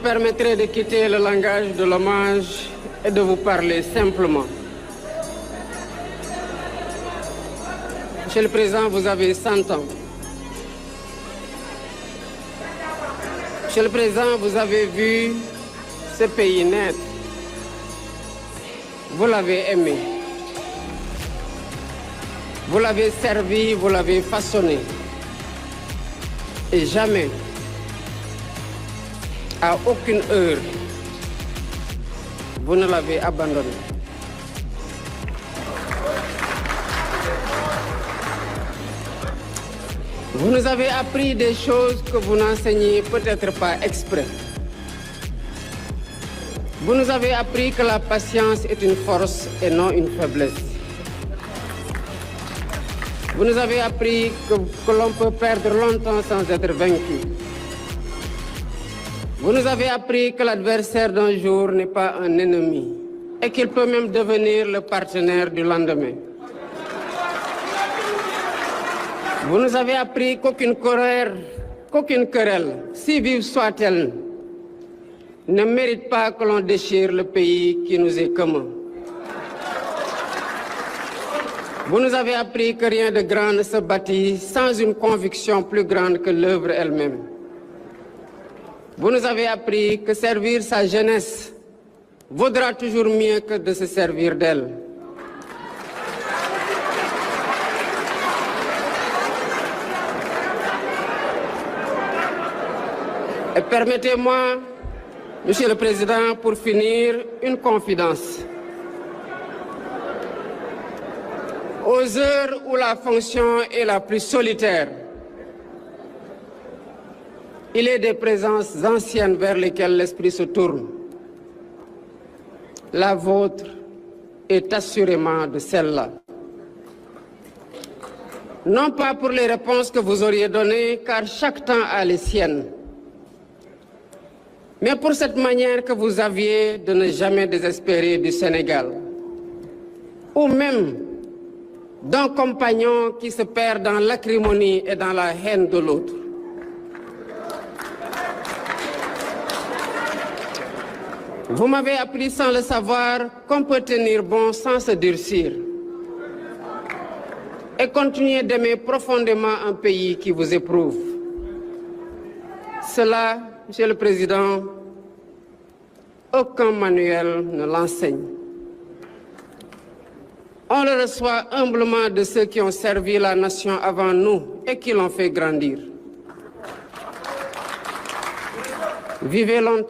permettrai de quitter le langage de l'hommage et de vous parler simplement. Monsieur le Président, vous avez 100 ans. Monsieur le Président, vous avez vu ce pays naître. Vous l'avez aimé. Vous l'avez servi, vous l'avez façonné. Et jamais, à aucune heure, vous ne l'avez abandonné. Vous nous avez appris des choses que vous n'enseignez peut-être pas exprès. Vous nous avez appris que la patience est une force et non une faiblesse. Vous nous avez appris que l'on peut perdre longtemps sans être vaincu. Vous nous avez appris que l'adversaire d'un jour n'est pas un ennemi et qu'il peut même devenir le partenaire du lendemain. Vous nous avez appris qu'aucune querelle, si vive soit-elle, ne mérite pas que l'on déchire le pays qui nous est commun. Vous nous avez appris que rien de grand ne se bâtit sans une conviction plus grande que l'œuvre elle-même. Vous nous avez appris que servir sa jeunesse vaudra toujours mieux que de se servir d'elle. Et permettez-moi, Monsieur le Président, pour finir, une confidence. Aux heures où la fonction est la plus solitaire, il est des présences anciennes vers lesquelles l'esprit se tourne. La vôtre est assurément de celle-là. Non pas pour les réponses que vous auriez données, car chaque temps a les siennes, mais pour cette manière que vous aviez de ne jamais désespérer du Sénégal, ou même d'un compagnon qui se perd dans l'acrimonie et dans la haine de l'autre. Vous m'avez appris sans le savoir qu'on peut tenir bon sans se durcir et continuer d'aimer profondément un pays qui vous éprouve. Cela, Monsieur le Président, aucun manuel ne l'enseigne. On le reçoit humblement de ceux qui ont servi la nation avant nous et qui l'ont fait grandir. Vivez longtemps.